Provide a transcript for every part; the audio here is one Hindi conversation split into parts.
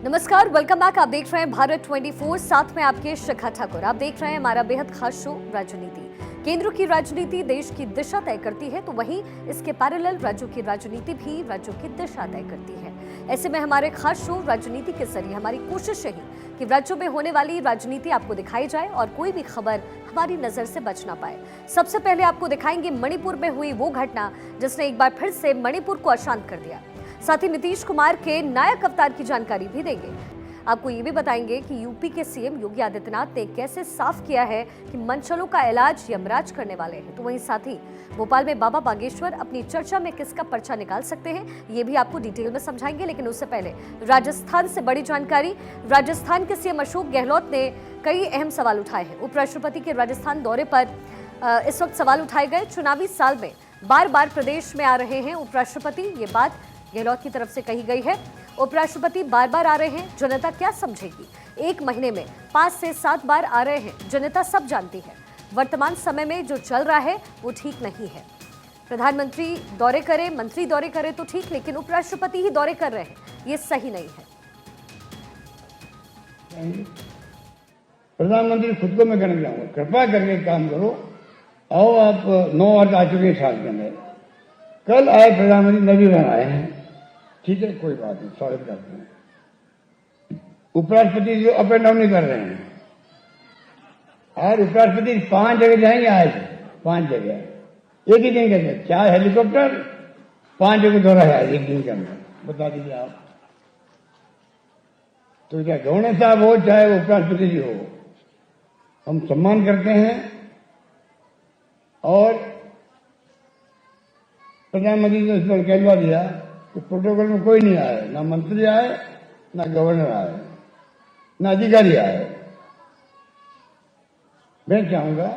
नमस्कार, वेलकम बैक। आप देख रहे हैं भारत 24, साथ में आपके शिखा ठाकुर। आप देख रहे हैं हमारा बेहद खास शो राजनीति। केंद्र की राजनीति देश की दिशा तय करती है, तो वहीं इसके पैरेलल राज्यों की राजनीति भी राज्यों की दिशा तय करती है। ऐसे में हमारे खास शो राजनीति के जरिए हमारी कोशिश यही कि राज्यों में होने वाली राजनीति आपको दिखाई जाए और कोई भी खबर हमारी नजर से बच ना पाए। सबसे पहले आपको दिखाएंगे मणिपुर में हुई वो घटना जिसने एक बार फिर से मणिपुर को अशांत कर दिया। साथ ही नीतीश कुमार के नायक अवतार की जानकारी भी देंगे। आपको ये भी बताएंगे कि यूपी के सीएम योगी आदित्यनाथ ने कैसे साफ किया है कि मनचलों का इलाज यमराज करने वाले हैं। तो वहीं साथ ही भोपाल में बाबा बागेश्वर अपनी चर्चा में किसका पर्चा निकाल सकते हैं, ये भी आपको डिटेल में समझाएंगे। लेकिन उससे पहले राजस्थान से बड़ी जानकारी। राजस्थान के सीएम अशोक गहलोत ने कई अहम सवाल उठाए हैं। उपराष्ट्रपति के राजस्थान दौरे पर इस वक्त सवाल उठाए गए। चुनावी साल में बार बार प्रदेश में आ रहे हैं उपराष्ट्रपति, ये बात गहलोत की तरफ से कही गई है। उपराष्ट्रपति बार बार आ रहे हैं, जनता क्या समझेगी? एक महीने में 5 से 7 बार आ रहे हैं, जनता सब जानती है। वर्तमान समय में जो चल रहा है वो ठीक नहीं है। प्रधानमंत्री दौरे करे, मंत्री दौरे करे तो ठीक, लेकिन उपराष्ट्रपति ही दौरे कर रहे हैं, ये सही नहीं है। प्रधानमंत्री खुद को मैं कहना चाहूंगा, कृपा करके काम करो। आओ, आप 9 वर्ष आ चुके हैं साल के अंदर। कल आए प्रधानमंत्री, नवी बन आए हैं, ठीक है, कोई बात नहीं, स्वागत करते हैं। उपराष्ट्रपति जो अप एंड डाउन नहीं कर रहे हैं, और उपराष्ट्रपति 5 जगह जाएंगे आज, 5 जगह एक ही दिन के अंदर, 4 हेलीकॉप्टर, 5 जगह दौरा है एक दिन के अंदर। बता दीजिए आप। तो क्या गवर्नर साहब हो चाहे उपराष्ट्रपति जी हो, हम सम्मान करते हैं। और प्रधानमंत्री ने इस पर कहलवा दिया कि प्रोटोकॉल में कोई नहीं आए, ना मंत्री आए, ना गवर्नर आए, ना अधिकारी आए। मैं चाहूंगा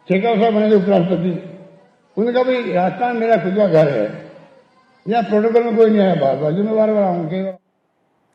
शेखर साहब बने उपराष्ट्रपति, उनका भी राजस्थान मेरा खुद का घर है, यहाँ प्रोटोकॉल में कोई नहीं आया। बार बार जो मैं बार बार आऊंगा।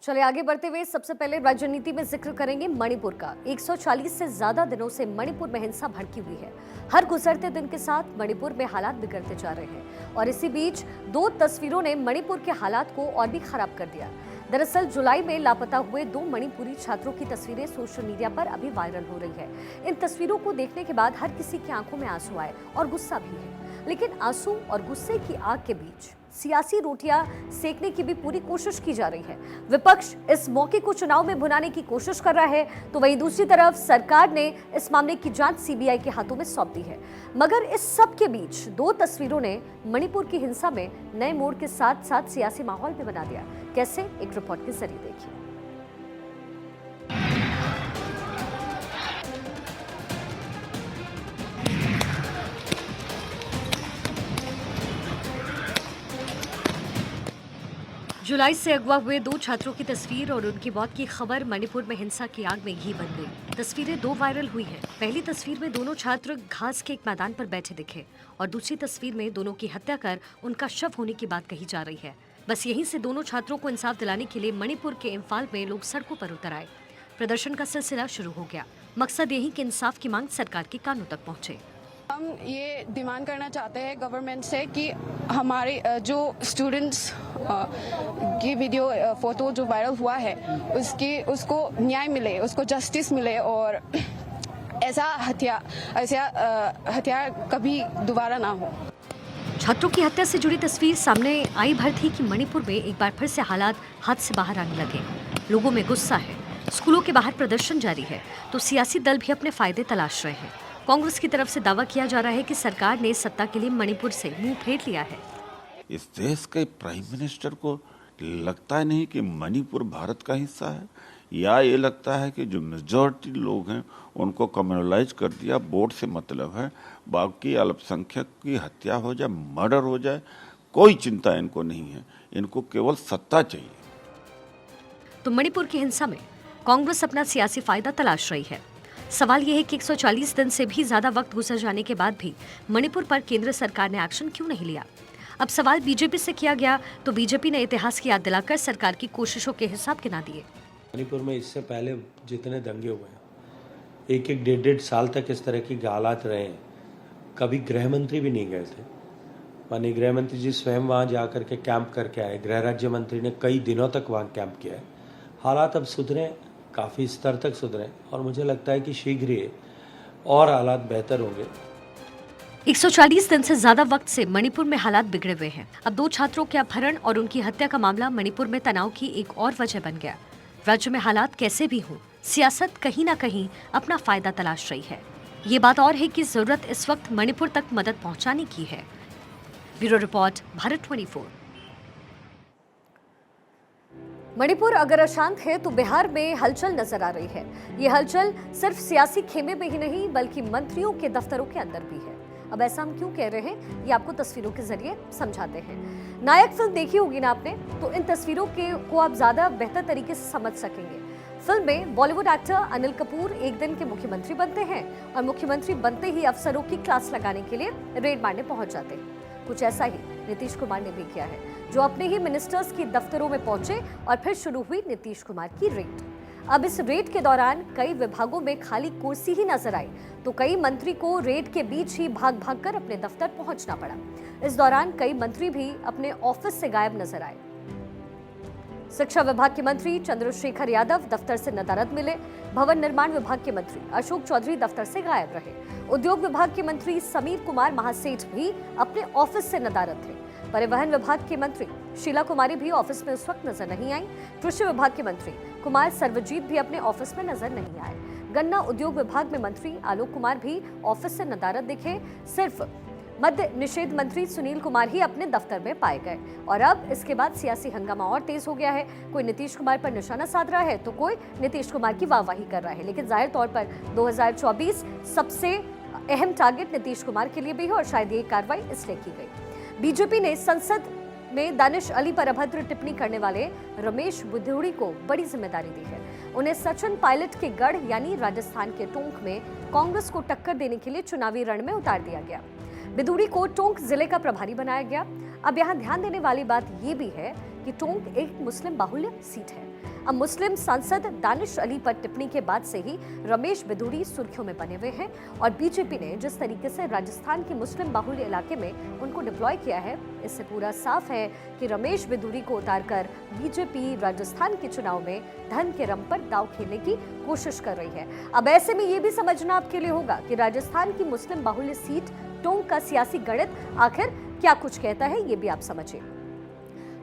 चलिए आगे बढ़ते हुए सबसे पहले राजनीति में जिक्र करेंगे मणिपुर का। 140 से ज्यादा दिनों से मणिपुर में हिंसा भड़की हुई है। हर गुजरते दिन के साथ मणिपुर में हालात बिगड़ते जा रहे हैं और इसी बीच 2 तस्वीरों ने मणिपुर के हालात को और भी खराब कर दिया। दरअसल जुलाई में लापता हुए 2 मणिपुरी छात्रों की तस्वीरें सोशल मीडिया पर अभी वायरल हो रही है। इन तस्वीरों को देखने के बाद हर किसी की आंखों में आंसू आए और गुस्सा भी है, लेकिन आंसू और गुस्से की आग के बीच सियासी रोटियां सेकने की भी पूरी कोशिश की जा रही है। विपक्ष इस मौके को चुनाव में भुनाने की कोशिश कर रहा है, तो वहीं दूसरी तरफ सरकार ने इस मामले की जांच सीबीआई के हाथों में सौंप दी है। मगर इस सब के बीच 2 तस्वीरों ने मणिपुर की हिंसा में नए मोड़ के साथ साथ सियासी माहौल भी बना दिया। कैसे, एक रिपोर्ट के जरिए देखिए। जुलाई से अगवा हुए 2 छात्रों की तस्वीर और उनकी मौत की खबर मणिपुर में हिंसा की आग में घी बन गई। तस्वीरें 2 वायरल हुई हैं। पहली तस्वीर में दोनों छात्र घास के एक मैदान पर बैठे दिखे और दूसरी तस्वीर में दोनों की हत्या कर उनका शव होने की बात कही जा रही है। बस यहीं से दोनों छात्रों को इंसाफ दिलाने के लिए मणिपुर के इम्फाल में लोग सड़कों पर उतर आए। प्रदर्शन का सिलसिला शुरू हो गया। मकसद यही कि इंसाफ की मांग सरकार के कानों तक पहुंचे। हम ये डिमांड करना चाहते हैं गवर्नमेंट से कि हमारे जो स्टूडेंट्स की वीडियो फोटो जो वायरल हुआ है उसको न्याय मिले, उसको जस्टिस मिले और ऐसा हत्या कभी दोबारा ना हो। छात्रों की हत्या से जुड़ी तस्वीर सामने आई भर थी कि मणिपुर में एक बार फिर से हालात हाथ से बाहर आने लगे। लोगों में गुस्सा है, स्कूलों के बाहर प्रदर्शन जारी है, तो सियासी दल भी अपने फायदे तलाश रहे हैं। कांग्रेस की तरफ से दावा किया जा रहा है कि सरकार ने सत्ता के लिए मणिपुर से मुंह फेर लिया है। इस देश के प्राइम मिनिस्टर को लगता नहीं कि मणिपुर भारत का हिस्सा है, या ये लगता है कि जो मेजॉरिटी लोग हैं उनको कम्युनलाइज कर दिया, वोट से मतलब है, बाकी अल्पसंख्यक की हत्या हो जाए, मर्डर हो जाए, कोई चिंता इनको नहीं है, इनको केवल सत्ता चाहिए। तो मणिपुर की हिंसा में कांग्रेस अपना सियासी फायदा तलाश रही है। सवाल यह है कि 140 दिन से भी ज्यादा वक्त गुजर जाने के बाद भी मणिपुर पर केंद्र सरकार ने एक्शन क्यों नहीं लिया? अब सवाल बीजेपी से किया गया तो बीजेपी ने इतिहास की याद दिलाकर सरकार की कोशिशों के हिसाब गिना दिए। मणिपुर में इससे पहले जितने दंगे हुए हैं, 1-1, 1.5 साल तक इस तरह की हालात रहे हैं, कभी गृह मंत्री भी नहीं गए थे माननीय गृह मंत्री जी स्वयं वहाँ जा करके कैंप करके आए। गृह राज्य मंत्री ने कई दिनों तक वहाँ कैंप किया है। हालात अब सुधरे, काफ़ी स्तर तक सुधरे और मुझे लगता है कि शीघ्र ही और हालात बेहतर होंगे। 140 दिन से ज्यादा वक्त से मणिपुर में हालात बिगड़े हुए हैं। अब 2 छात्रों के अपहरण और उनकी हत्या का मामला मणिपुर में तनाव की एक और वजह बन गया। राज्य में हालात कैसे भी हों, सियासत कहीं ना कहीं अपना फायदा तलाश रही है। ये बात और है कि जरूरत इस वक्त मणिपुर तक मदद पहुंचाने की है। Bureau report, Bharat 24। मणिपुर अगर अशांत है तो बिहार में हलचल नजर आ रही है। ये हलचल सिर्फ सियासी खेमे में ही नहीं बल्कि मंत्रियों के दफ्तरों के अंदर भी है। अब ऐसा हम क्यों कह रहे हैं, ये आपको तस्वीरों के जरिए समझाते हैं। नायक फिल्म देखी होगी ना आपने, तो इन तस्वीरों को आप ज्यादा बेहतर तरीके से समझ सकेंगे। फिल्म में बॉलीवुड एक्टर अनिल कपूर एक दिन के मुख्यमंत्री बनते हैं और मुख्यमंत्री बनते ही अफसरों की क्लास लगाने के लिए रेड मारने पहुंच जाते हैं। कुछ ऐसा ही नीतीश कुमार ने भी किया है, जो अपने ही मिनिस्टर्स की दफ्तरों में पहुंचे और फिर शुरू हुई नीतीश कुमार की रेड। अब इस रेड के दौरान कई विभागों में खाली कुर्सी ही नजर आई, तो कई मंत्री को रेड के बीच ही भाग भाग कर अपने दफ्तर पहुंचना पड़ा। इस दौरान कई मंत्री भी अपने ऑफिस से गायब नजर आए। शिक्षा विभाग के मंत्री चंद्रशेखर यादव दफ्तर से नदारद मिले। भवन निर्माण विभाग के मंत्री अशोक चौधरी दफ्तर से गायब रहे। उद्योग विभाग के मंत्री समीर कुमार महासेठ भी अपने ऑफिस से नदारद थे। परिवहन विभाग के मंत्री शीला कुमारी भी ऑफिस में उस वक्त नजर नहीं आई। कृषि विभाग के मंत्री कुमार सर्वजीत भी अपने ऑफिस में नजर नहीं आए। गन्ना उद्योग विभाग में मंत्री आलोक कुमार भी ऑफिस से नदारद दिखे। सिर्फ मद्य निषेध मंत्री सुनील कुमार ही अपने दफ्तर में पाए गए। और अब इसके बाद सियासी हंगामा और तेज हो गया है। कोई नीतीश कुमार पर निशाना साध रहा है तो कोई नीतीश कुमार की वाहवाही कर रहा है। लेकिन जाहिर तौर पर 2024 सबसे अहम टारगेट नीतीश कुमार के लिए भी है और शायद ये कार्रवाई इसलिए की गई। बीजेपी ने संसद में दानिश अली पर अभद्र टिप्पणी करने वाले रमेश बिधूड़ी को बड़ी जिम्मेदारी दी है। उन्हें सचिन पायलट के गढ़ यानी राजस्थान के टोंक में कांग्रेस को टक्कर देने के लिए चुनावी रण में उतार दिया गया। बिधूड़ी को टोंक जिले का प्रभारी बनाया गया। अब यहाँ ध्यान देने वाली बात यह भी है कि टोंक एक मुस्लिम बाहुल्य सीट है। अब मुस्लिम सांसद दानिश अली पर टिप्पणी के बाद से ही रमेश बिधूड़ी सुर्खियों में बने हुए हैं और बीजेपी ने जिस तरीके से राजस्थान के मुस्लिम बाहुल्य इलाके में उनको डिप्लॉय किया है, इससे पूरा साफ है कि रमेश बिधूड़ी को उतारकर बीजेपी राजस्थान के चुनाव में धन के रम पर दांव खेलने की कोशिश कर रही है। अब ऐसे में ये भी समझना आपके लिए होगा कि राजस्थान की मुस्लिम बाहुल्य सीट टोंक का सियासी गणित आखिर क्या कुछ कहता है, ये भी आप समझिए।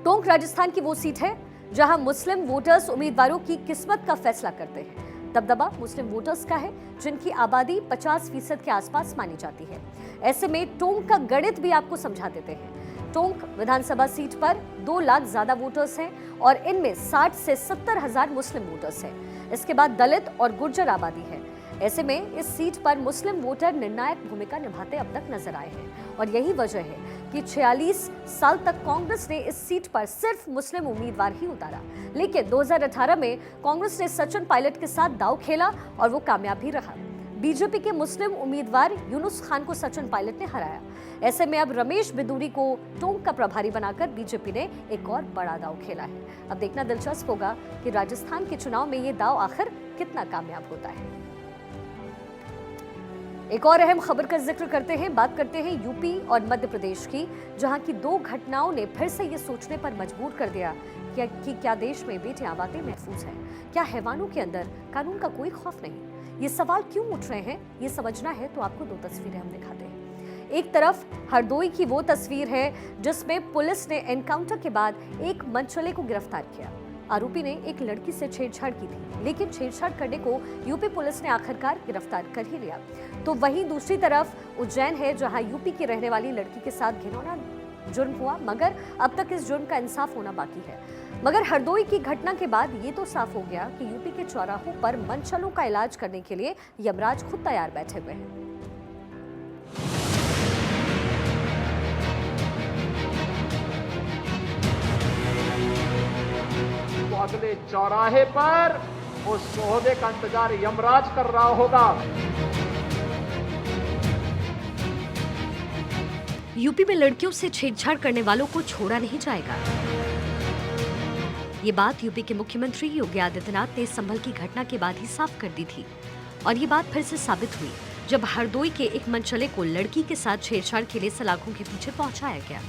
टोंक राजस्थान की वो सीट है जहां मुस्लिम वोटर्स उम्मीदवारों की किस्मत का फैसला करते हैं। दबदबा मुस्लिम वोटर्स का है जिनकी आबादी 50% के आसपास मानी जाती है। ऐसे में टोंक का गणित भी आपको समझा देते हैं। टोंक विधानसभा सीट पर 2 लाख ज्यादा वोटर्स हैं और इनमें 60 से 70 हजार मुस्लिम वोटर्स हैं। इसके बाद दलित और गुर्जर आबादी है। ऐसे में इस सीट पर मुस्लिम वोटर निर्णायक भूमिका निभाते अब तक नजर आए हैं और यही वजह है कि 46 साल तक कांग्रेस ने इस सीट पर सिर्फ मुस्लिम उम्मीदवार ही उतारा। लेकिन 2018 में कांग्रेस ने सचिन पायलट के साथ दांव खेला और वो कामयाब भी रहा। बीजेपी के मुस्लिम उम्मीदवार यूनुस खान को सचिन पायलट ने हराया। ऐसे में अब रमेश बिधूड़ी को टोंक का प्रभारी बनाकर बीजेपी ने एक और बड़ा दांव खेला है। अब देखना दिलचस्प होगा कि राजस्थान के चुनाव में ये दांव आखिर कितना कामयाब होता है। एक और अहम खबर का जिक्र करते हैं, बात करते हैं यूपी और मध्य प्रदेश की, जहां की 2 घटनाओं ने फिर से ये सोचने पर मजबूर कर दिया कि क्या देश में बेटियां वाकई महफूज हैं? क्या हैवानों के अंदर कानून का कोई खौफ नहीं? ये सवाल क्यों उठ रहे हैं, ये समझना है तो आपको 2 तस्वीरें हम दिखाते हैं। एक तरफ हरदोई की वो तस्वीर है जिसमें पुलिस ने एनकाउंटर के बाद एक मनचले को गिरफ्तार किया। आरोपी ने एक लड़की से छेड़छाड़ की थी, लेकिन छेड़छाड़ करने को यूपी पुलिस ने आखिरकार गिरफ्तार कर ही लिया। तो वहीं दूसरी तरफ उज्जैन है, जहां यूपी की रहने वाली लड़की के साथ घिनौना जुर्म हुआ, मगर अब तक इस जुर्म का इंसाफ होना बाकी है। मगर हरदोई की घटना के बाद ये तो साफ हो गया कि यूपी के चौराहों पर मनचलों का इलाज करने के लिए यमराज खुद तैयार बैठे हुए हैं। अगले चौराहे पर उस सोहदे का इंतजार यमराज कर रहा होगा। यूपी में लड़कियों से छेड़छाड़ करने वालों को छोड़ा नहीं जाएगा। ये बात यूपी के मुख्यमंत्री योगी आदित्यनाथ ने संभल की घटना के बाद ही साफ कर दी थी और ये बात फिर से साबित हुई। जब हरदोई के एक मनचले को लड़की के साथ छेड़छाड़ के लिए सलाखों के पीछे पहुंचाया गया।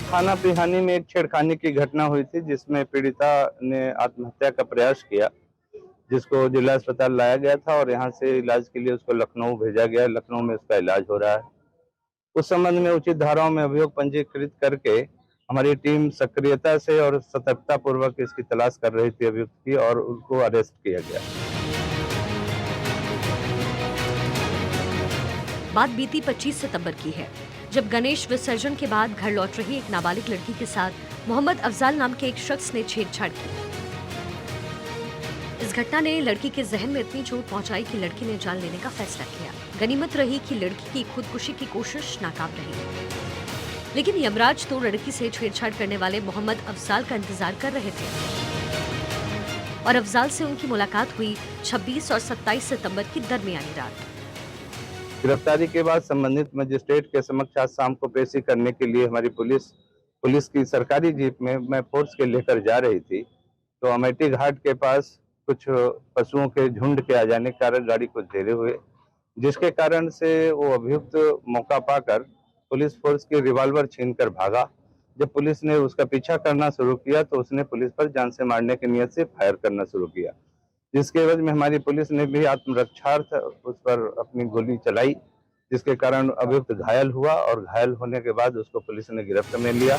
खाना पिहानी में एक छेड़खानी की घटना हुई थी जिसमें पीड़िता ने आत्महत्या का प्रयास किया, जिसको जिला अस्पताल लाया गया था और यहाँ से इलाज के लिए उसको लखनऊ भेजा गया। लखनऊ में उसका इलाज हो रहा है। उस संबंध में उचित धाराओं में अभियोग पंजीकृत करके हमारी टीम सक्रियता से और सतर्कता पूर्वक इसकी तलाश कर रही थी अभियुक्त की, और उनको अरेस्ट किया गया। बात बीती 25 सितंबर की है, जब गणेश विसर्जन के बाद घर लौट रही एक नाबालिग लड़की के साथ मोहम्मद अफजाल नाम के एक शख्स ने छेड़छाड़ की। इस घटना ने लड़की के जहन में इतनी चोट पहुंचाई कि लड़की ने जान लेने का फैसला किया। गनीमत रही कि लड़की की खुदकुशी की कोशिश नाकाम रही, लेकिन यमराज तो लड़की से छेड़छाड़ करने वाले मोहम्मद अफजाल का इंतजार कर रहे थे और अफजाल से उनकी मुलाकात हुई 26 और 27 सितंबर की दरमियानी रात। गिरफ्तारी के बाद संबंधित मजिस्ट्रेट के समक्ष आज शाम को पेशी करने के लिए हमारी पुलिस की सरकारी जीप में मैं फोर्स के लेकर जा रही थी, तो अमेठी घाट के पास कुछ पशुओं के झुंड के आ जाने के कारण गाड़ी को घेरे हुए, जिसके कारण से वो अभियुक्त मौका पाकर पुलिस फोर्स के रिवॉल्वर छीनकर भागा। जब पुलिस ने उसका पीछा करना शुरू किया तो उसने पुलिस पर जान से मारने की नियत से फायर करना शुरू किया, जिसके एवज में हमारी पुलिस ने भी आत्मरक्षार्थ उस पर अपनी गोली चलाई, जिसके कारण अभियुक्त घायल हुआ और घायल होने के बाद उसको पुलिस ने गिरफ्त में लिया।